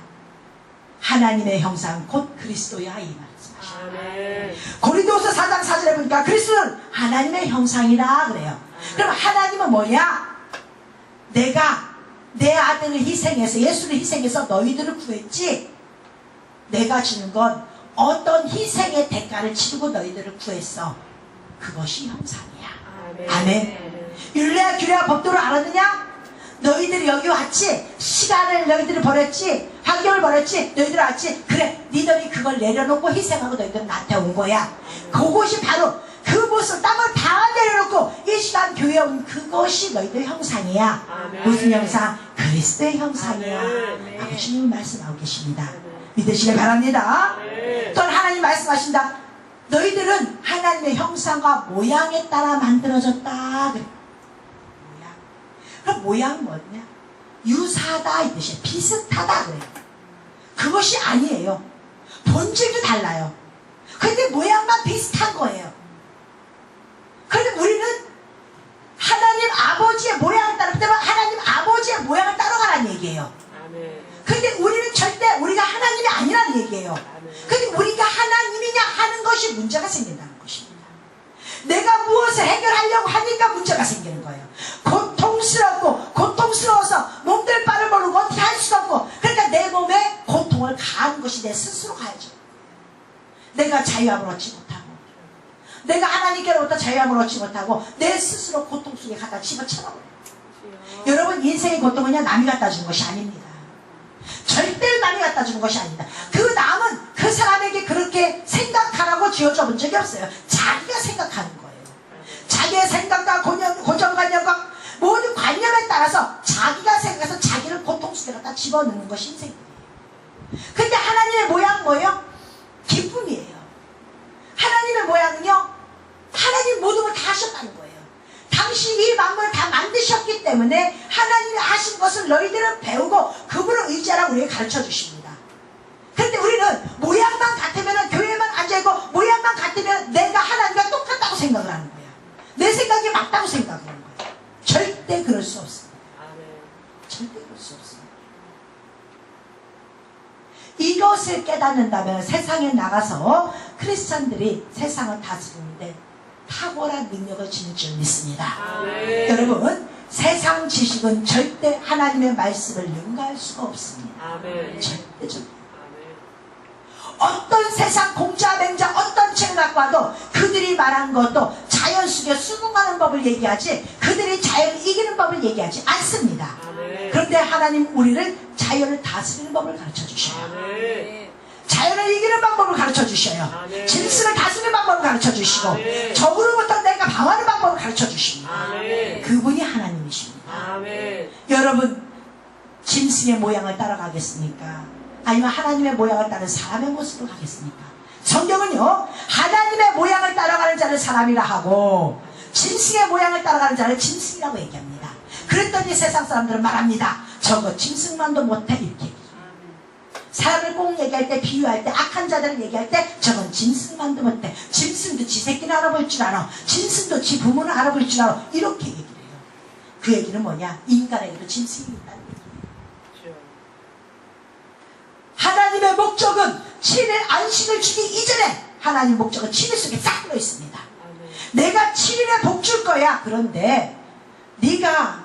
하나님의 형상 곧 그리스도야, 이 말씀하십니다. 고린도서 4장 4절에 보니까 그리스도는 하나님의 형상이라 그래요. 그럼 하나님은 뭐냐? 내가 내 아들을 희생해서, 예수를 희생해서 너희들을 구했지, 내가 주는 건 어떤 희생의 대가를 치르고 너희들을 구했어. 그것이 형상이야. 아멘. 율례와 규례와 법도를 알았느냐? 너희들이 여기 왔지, 시간을 너희들이 버렸지, 환경을 버렸지, 너희들 왔지, 그래, 니들이 그걸 내려놓고 희생하고 너희들은 나한테 온 거야. 그것이 바로 그 모습, 땀을 다 내려놓고 이 시간 교회에 온 그것이 너희들의 형상이야. 아멘. 무슨 형상? 그리스도의 형상이야. 아버지님 말씀하고 계십니다. 믿으시길 바랍니다. 또 하나님 말씀하신다. 너희들은 하나님의 형상과 모양에 따라 만들어졌다. 그래. 그럼 모양은 뭐냐? 유사하다 이 뜻이에요. 비슷하다 그래요. 그것이 아니에요. 본질도 달라요. 그런데 모양만 비슷한 거예요. 그런데 우리는 하나님 아버지의 모양을 따르기 때문에 하나님 아버지의 모양을 따라가라는 얘기예요. 그런데 우리는 절대 우리가 하나님이 아니라는 얘기예요. 그런데 우리가 하나님이냐 하는 것이 문제가 생긴다는 것입니다. 내가 무엇을 해결하려고 하니까 문제가 생기는 거예요. 고통스러워서 몸둘 바를 모르고 어떻게 할 수도 없고, 그러니까 내 몸에 고통을 가하는 것이 내 스스로 가야죠. 내가 자유함을 얻지 못하고 내가 하나님께로부터 자유함을 얻지 못하고 내 스스로 고통 속에 갖다 집어쳐버려요. 여러분, 인생의 고통은요, 남이 갖다 주는 것이 아닙니다. 절대로 남이 갖다 주는 것이 아닙니다. 그 남은 그 사람에게 그렇게 생각하라고 지어줘 본 적이 없어요. 자기가 생각하는 거예요. 자기의 생각과 고정관념과 모든 관념에 따라서 자기가 생각해서 자기를 고통 속에 갖다 집어넣는 것이 인생이에요. 근데 하나님의 모양은 뭐예요? 기쁨이에요. 하나님의 모양은요, 하나님 모든 걸 다 하셨다는 거예요. 당신이 이 만물을 다 만드셨기 때문에 하나님이 하신 것을 너희들은 배우고 그분을 의지하라고 우리에게 가르쳐 주십니다. 그런데 우리는 모양만 같으면, 교회만 앉아있고 모양만 같으면 내가 하나님과 똑같다고 생각을 하는 거야. 내 생각이 맞다고 생각하는 거야. 절대 그럴 수 없습니다. 절대 그럴 수 없습니다. 이것을 깨닫는다면 세상에 나가서 크리스찬들이 세상을 다스리는데 탁월한 능력을 지닐 줄 믿습니다. 여러분, 세상 지식은 절대 하나님의 말씀을 능가할 수가 없습니다. 절대적으로. 어떤 세상 공자 맹자 어떤 책을 갖고 와도 그들이 말한 것도 자연 속에 수긍하는 법을 얘기하지 그들이 자연을 이기는 법을 얘기하지 않습니다. 그런데 하나님 우리를 자연을 다스리는 법을 가르쳐 주셔요. 자연을 이기는 방법을 가르쳐 주셔요. 짐승을 다스리는 방법을 가르쳐 주시고 적으로부터 내가 방어하는 방법을 가르쳐 주십니다. 그분이 하나님이십니다. 여러분, 짐승의 모양을 따라가겠습니까? 아니면 하나님의 모양을 따른 사람의 모습으로 가겠습니까? 성경은요, 하나님의 모양을 따라가는 자를 사람이라 하고 짐승의 모양을 따라가는 자를 짐승이라고 얘기합니다. 그랬더니 세상 사람들은 말합니다. 저거 짐승만도 못해, 이렇게. 사람을 꼭 얘기할 때, 비유할 때, 악한 자들을 얘기할 때 저건 짐승만도 못해. 짐승도 지 새끼는 알아볼 줄 알아. 짐승도 지 부모는 알아볼 줄 알아. 이렇게 얘기를 해요. 그 얘기는 뭐냐? 인간에게도 짐승이 있다는 얘기예요. 하나님의 목적은 7일 안식을 주기 이전에 하나님의 목적은 7일 속에 싹 들어 있습니다. 내가 7일에 복 줄 거야. 그런데 네가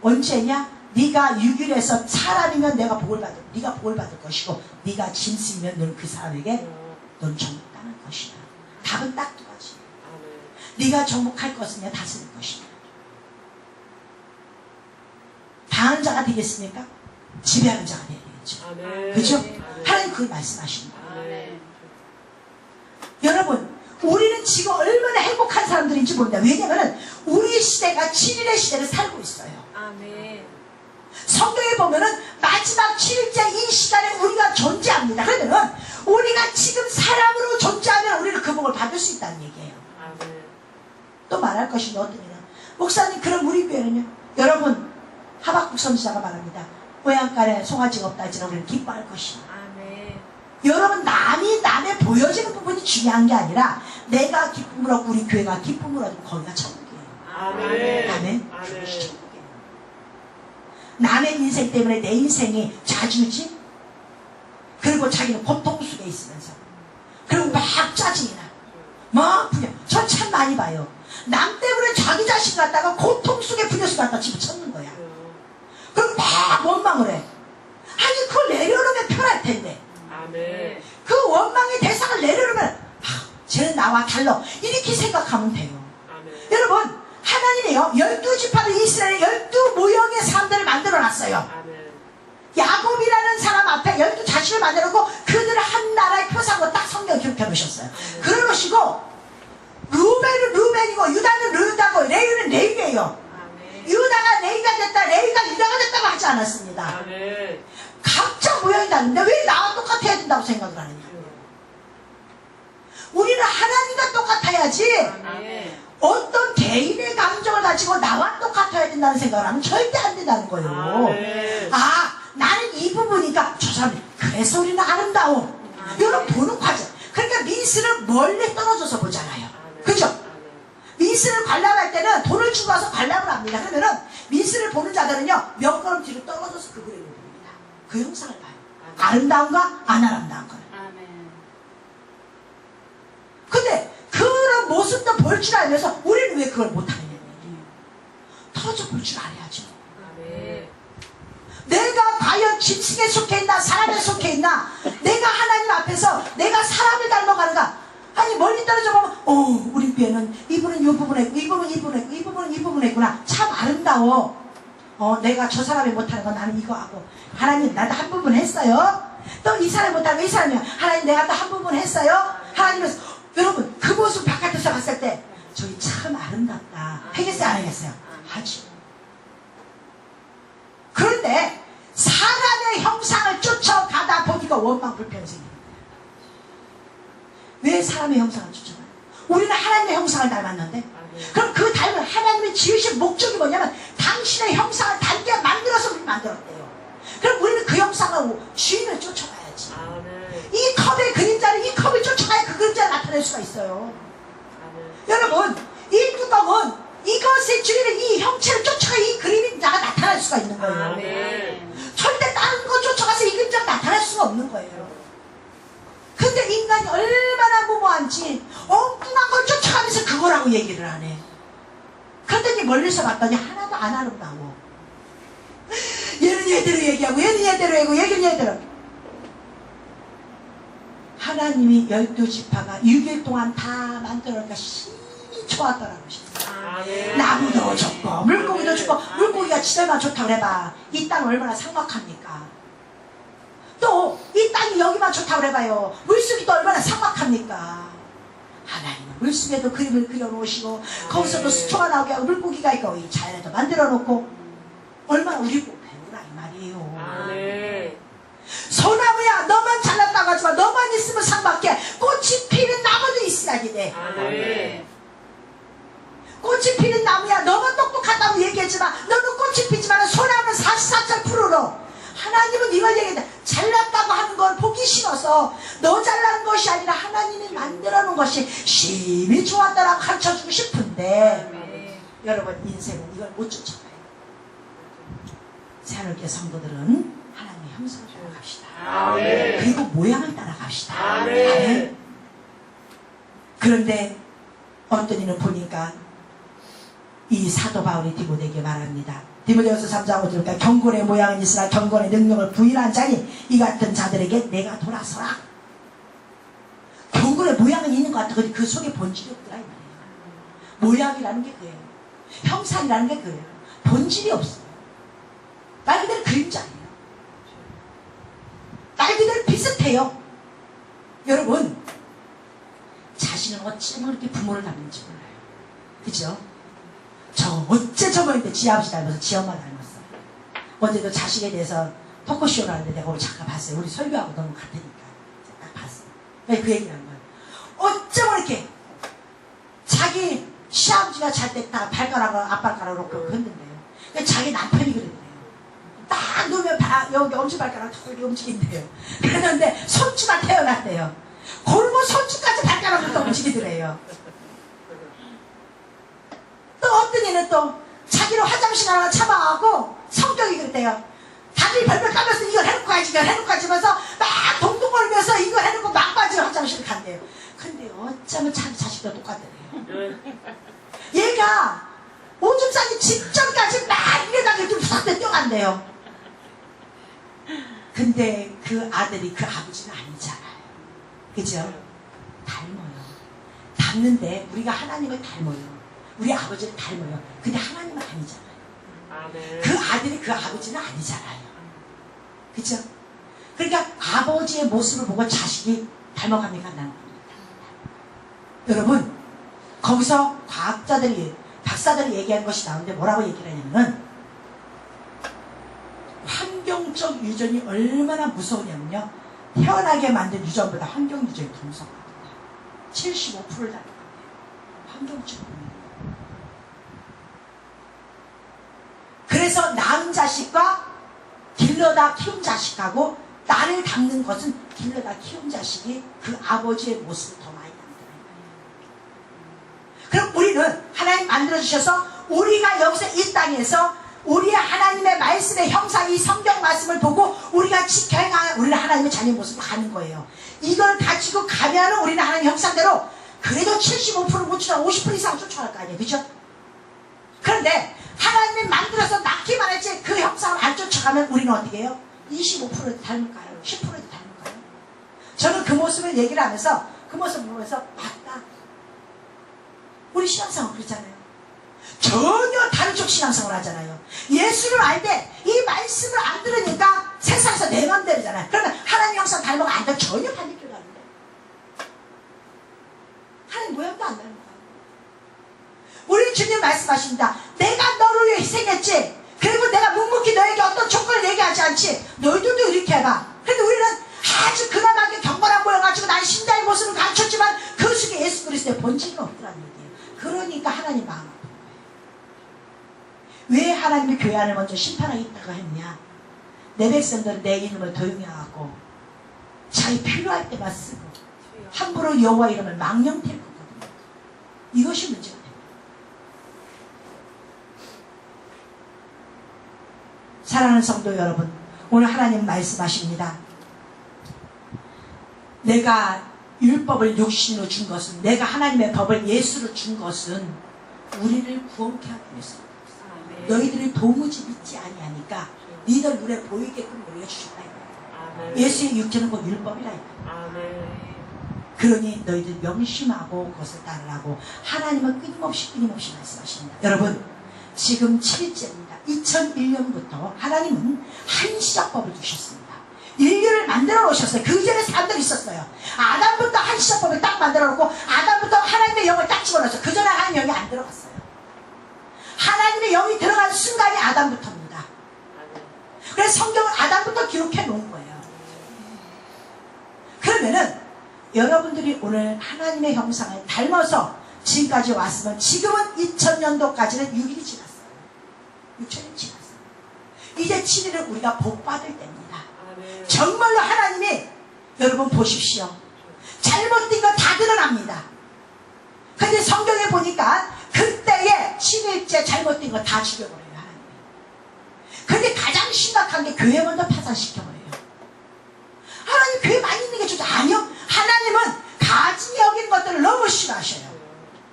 언제냐? 네가 6일에서 사람이면 네가 네가 복을 받을 것이고 네가 짐승이면 너는 그 사람에게 넌 정복당할 것이다. 답은 딱 두 가지. 네가 정복할 것이냐 다스릴 것이냐. 당하는 자가 되겠습니까? 지배하는 자가 되겠죠. 그죠? 하나님 그걸 말씀하십니다. 여러분, 우리는 지금 얼마나 행복한 사람들인지 모른다. 왜냐하면 우리 시대가 7일의 시대를 살고 있어요. 성경에 보면은 마지막 7일째 이 시간에 우리가 존재합니다. 그러면은 우리가 지금 사람으로 존재하면 우리는 그 복을 받을 수 있다는 얘기예요. 또 말할 것이 어떤 이냐? 목사님, 그럼 우리 교회는요? 여러분, 하박국 선지자가 말합니다. 모양간에 송아지가 없다 할지라도 우리는 기뻐할 것이다. 여러분, 남의 보여지는 부분이 중요한 게 아니라 내가 기쁨을 얻고 우리 교회가 기쁨을 얻으면 거기가 천국이에요. 아멘. 그것이 천국이에요. 남의 인생 때문에 내 인생이 자주지, 그리고 자기는 고통 속에 있으면서, 그리고 막 짜증이 나, 막 분여. 저 참 많이 봐요. 남 때문에 자기 자신 갖다가 고통 속에 분여서 갖다 집어쳤는 거야. 그리고 막 원망을 해. 아니, 그걸 내려놓으면 편할 텐데. 그 원망의 대상을 내려놓으면 쟤는 나와 달라, 이렇게 생각하면 돼요. 여러분, 하나님이요 12지파를 이스라엘의 12모형의 사람들을 만들어놨어요. 야곱이라는 사람 앞에 12자식을 만들어놓고 그들을 한 나라의 표상으로 딱 성경 기록해 놓으셨어요. 그러시고 루벤은 루벤이고 유다는 유다고 레위는 레위예요. 유다가 레위가 됐다, 레위가 유다가 됐다고 하지 않았습니다. 각자 모양이 다른데 왜 나와 똑같아야 된다고 생각을 하느냐. 우리는 하나님과 똑같아야지 어떤 개인의 감정을 가지고 나와 똑같아야 된다는 생각을 하면 절대 안 된다는 거예요. 아, 나는 이 부분이니까 저 사람이 그래서 우리는 아름다워. 여러분, 보는 과정. 그러니까 민수를 멀리 떨어져서 보잖아요. 그죠? 민수를 관람할 때는 돈을 주고 와서 관람을 합니다. 그러면은 민수를 보는 자들은요 몇 걸음 뒤로 떨어져서 그 그림을 봅니다. 그 형상을 봐요. 아름다운가 안 아름다운가. 근데 그런 모습도 볼 줄 알면서 우리는 왜 그걸 못하느냐. 터져 볼 줄 알아야죠. 내가 과연 짐승에 속해 있나 사람에 속해 있나, 내가 하나님 앞에서 내가 사람을 닮아가는가. 아니 멀리 떨어져 보면 우리 교회는 이분은 이 부분에 있고 이분은 이 부분에 있고 이 부분은 이 부분에 있구나. 참 아름다워. 내가 저 사람이 못하는 건 나는 이거 하고 하나님 나도 한 부분 했어요. 또 이 사람이 못하는 거 이 사람이 하나님 내가 또 한 부분 했어요. 하나님은 여러분 그 모습 바깥에서 봤을 때 저희 참 아름답다. 하겠어요 안 하겠어요? 하죠. 그런데 사람의 형상을 쫓아가다 보니까 원망 불평이 생깁니다. 왜 사람의 형상을 쫓아가요? 우리는 하나님의 형상을 닮았는데 그럼 그 닮은 하나님의 지으신 목적이 뭐냐면 당신의 형상을 닮게 만들어서 우리를 만들었대요. 그럼 우리는 그 형상을 주인을 쫓아가야지. 이 컵의 그림자를 이 컵을 쫓아가야 그 그림자를 나타낼 수가 있어요. 여러분 이 뚜껑은 이것의 주인은 이 형체를 쫓아가 이 그림자가 나타날 수가 있는 거예요. 절대 다른 거 쫓아가서 이 그림자가 나타날 수가 없는 거예요. 근데 인간이 얼마나 무모한지 엉뚱한 걸 쫓아가면서 그거라고 얘기를 하네. 그랬더니 멀리서 봤더니 하나도 안 아름다워. 얘는 얘대로 얘기하고 얘는 얘대로 얘기하고 얘는 얘대로. 하나님이 12지파가 6일 동안 다 만들어니까 심히 좋았더라고. 나무도 좋고 물고기도 좋고 물고기가 지들만 좋다고 그래봐. 이 땅 얼마나 삭막합니까? 또 이 땅이 여기만 좋다고 그래봐요. 물속이 또 얼마나 삭막합니까? 하나님은 물속에도 그림을 그려놓으시고 거기서도 수초가 나오게 하고 물고기가 있고 이 자연에도 만들어놓고 얼마나 우리 보고 배우라 이 말이에요. 소나무야 너만 잘났다고 하지만 너만 있으면 상밖에 꽃이 피는 나무도 있어야지 돼. 꽃이 피는 나무야 너만 똑똑하다고 얘기했지만 너는 꽃이 피지만 소나무는 44.9%로 하나님은 이걸 얘기했다. 잘났다고 하는 걸 보기 싫어서 너 잘난 것이 아니라 하나님이 만들어 놓은 것이 심히 좋았다라고 가르쳐주고 싶은데 여러분 인생은 이걸 못 쫓아가요. 새하늘교회 성도들은 하나님의 형상을 따라갑시다. 그리고 모양을 따라갑시다. 그런데 어떤 이는 보니까 이 사도 바울이 디모데에게 말합니다. 디모데후서 3장 5절에 경건의 모양은 있으나 경건의 능력을 부인한 자니 이 같은 자들에게 내가 돌아서라. 경건의 모양은 있는 것 같아. 근데 그 속에 본질이 없더라 이 말이에요. 모양이라는 게 그예요. 형상이라는 게 그예요. 본질이 없어요. 말 그대로 그림자예요. 말 그대로 비슷해요. 여러분 자신은 어찌 그렇게 부모를 닮는지 몰라요. 그죠? 저 어째 저번에 지 아버지 닮아서 지 엄마 닮았어. 어제도 자식에 대해서 토크쇼를 하는데 내가 오늘 잠깐 봤어요. 우리 설교하고 너무 같으니까 딱 봤어. 왜 그 얘기를 한 거예요? 어쩌면 이렇게 자기 시아버지가 잘 때 딱 발가락을 앞발가락으로 흔든대요. 자기 남편이 그랬대요. 딱 누우면 여기 엄지발가락 턱이 움직인대요. 그랬는데 손주가 태어났대요. 골고 손주까지 발가락부터 움직이더래요. 또 어떤 애는 또 자기는 화장실 하나 참아가고 성격이 그랬대요. 다들 별별 까면서 이걸 해놓고 가야지 이걸 해놓고 가지 면서 막 동동거리면서 이걸 해놓고 막 빠지고 화장실을 간대요. 근데 어쩌면 자기 자식도 똑같대요. 얘가 오줌 싸기 직전까지 막 이래다가 좀 싹 뛰어간대요. 근데 그 아들이 그 아버지는 아니잖아요. 그죠? 닮아요. 닮는데 우리가 하나님을 닮아요. 우리 아버지를 닮아요. 근데 하나님은 아니잖아요. 그 아들이 그 아버지는 아니잖아요. 그죠? 그러니까 아버지의 모습을 보고 자식이 닮아갑니까? 안 닮아갑니까? 여러분 거기서 과학자들이 박사들이 얘기한 것이 나오는데 뭐라고 얘기를 하냐면은 환경적 유전이 얼마나 무서우냐면요 태어나게 만든 유전보다 환경 유전이 더 무섭거든요. 75%를 닮아갑니다. 환경적 유전. 그래서 낳은 자식과 길러다 키운 자식하고 나를 닮는 것은 길러다 키운 자식이 그 아버지의 모습을 더 많이 닮더라고요. 그럼 우리는 하나님 만들어주셔서 우리가 여기서 이 땅에서 우리의 하나님의 말씀의 형상 이 성경 말씀을 보고 우리가 지켜야 우리는 하나님의 자녀의 모습을 가는 거예요. 이걸 가지고 가면은 우리는 하나님 형상대로 그래도 75% 못 쫓아 50% 이상 쫓아갈 거 아니에요. 그죠? 그런데 하나님이 만들어서 낳기만 했지 그 형상을 안 쫓아가면 우리는 어떻게 해요? 25% 닮을까요? 10% 닮을까요? 저는 그 모습을 얘기를 하면서 그 모습을 보면서 맞다. 우리 신앙생활 그렇잖아요. 전혀 다른 쪽 신앙생활 하잖아요. 예수를 알 때 이 말씀을 안 들으니까 세상에서 내 맘대로잖아요. 그러면 하나님 형상 닮아가 안 돼. 전혀 반대쪽 가는데 하나님 모양도 안 닮아. 우리 주님 말씀하십니다. 내가 너를 위해 희생했지. 그리고 내가 묵묵히 너에게 어떤 조건을 얘기하지 않지. 너희들도 이렇게 해봐. 근데 우리는 아주 그나마게 경건한 모양 가지고 난 신자의 모습을 갖췄지만 그 속에 예수 그리스도의 본질은 없더라는 얘기예요. 그러니까 하나님 마음 아픈 거예요. 왜 하나님이 교회 안을 먼저 심판하겠다고 했냐. 내 백성들은 내 이름을 도용해갖고 자기 필요할 때만 쓰고 함부로 여호와 이름을 망령될 거거든요. 이것이 문제가 됩니다. 사랑하는 성도 여러분, 오늘 하나님 말씀하십니다. 내가 율법을 육신으로 준 것은, 내가 하나님의 법을 예수로 준 것은 우리를 구원케 하기 위해서. 너희들이 도무지 믿지 아니하니까 니들 눈에 보이게끔 올려주셨다. 예수의 육체는 곧 율법이라. 그러니 너희들 명심하고 그것을 따르라고 하나님은 끊임없이 말씀하십니다. 여러분, 지금 7일째입니다. 2001년부터 하나님은 한시적법을 주셨습니다. 인류를 만들어 놓으셨어요. 그 전에 사람들이 있었어요. 아담부터 한시적법을 딱 만들어 놓고 아담부터 하나님의 영을 딱 집어넣었어요. 그 전에 하나님의 영이 안 들어갔어요. 하나님의 영이 들어간 순간이 아담부터입니다. 그래서 성경은 아담부터 기록해 놓은 거예요. 그러면은 여러분들이 오늘 하나님의 형상을 닮아서 지금까지 왔으면 지금은 2000년도까지는 6일이 지났어요. 6천년이 지났어요. 이제 7일은 우리가 복받을 때입니다. 정말로 하나님이 여러분 보십시오. 잘못된 건 다 드러납니다. 근데 성경에 보니까 그때에 7일째 잘못된 거 다 죽여버려요. 하나님이. 근데 가장 심각한 게 교회 먼저 파산시켜버려요. 하나님 교회 많이 있는 게 좋죠. 아니요. 하나님은 가지 여긴 것들을 너무 싫어하셔요.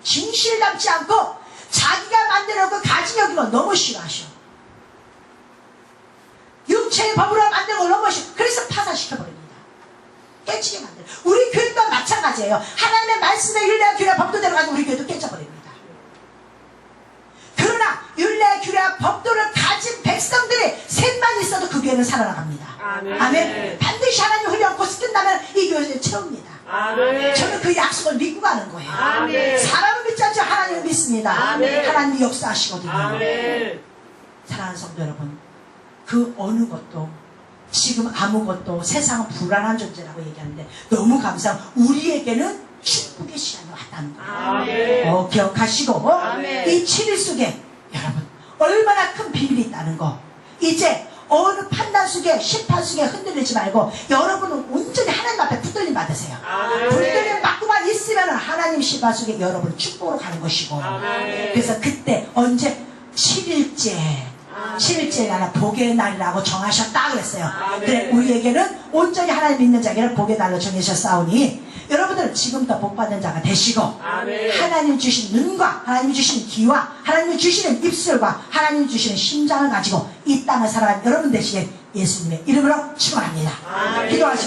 진실 담지 않고 자기가 만들어놓고 가지 여긴 걸 너무 싫어하셔. 육체의 법으로 만든 걸 너무 싫어. 그래서 파산시켜버립니다. 깨지게 만들어요. 우리 교회도 마찬가지예요. 하나님의 말씀에 율례와 규례와 법도 들어가지고 우리 교회도 깨져버립니다. 그러나 율례와 규례와 법도를 가진 백성들이 셋만 있어도 그 교회는 살아나갑니다. 아멘. 반드시 하나님 훈련 코스 끝나면 이 교회를 채웁니다. 아멘. 저는 그 약속을 믿고 가는 거예요. 아멘. 사람을 믿지 않죠. 하나님을 믿습니다. 아멘. 하나님이 역사하시거든요. 아멘. 사랑하는 성도 여러분, 그 어느 것도 지금 아무것도 세상은 불안한 존재라고 얘기하는데 너무 감사한 우리에게는 축복의 시간이 왔다는 거예요. 기억하시고 아멘. 이 7일 속에 여러분 얼마나 큰 비밀이 있다는 거, 이제 어느 판단 속에 심판 속에 흔들리지 말고 여러분은 온전히 하나님 앞에 붙들림 받으세요. 붙들림 받고만 있으면 하나님 심판 속에 여러분 축복으로 가는 것이고 아멘. 그래서 그때 언제 7일째 7일째 나라 복의 날이라고 정하셨다 그랬어요. 그래 우리에게는 온전히 하나님 믿는 자에게는 복의 날로 정하셨사오니 여러분들은 지금부터 복받는 자가 되시고 아멘. 하나님 주신 눈과 하나님 주신 귀와 하나님 주시는 입술과 하나님 주시는 심장을 가지고 이 땅을 살아가는 여러분 되시길 예수님의 이름으로 축원합니다. 기도하시겠습니다.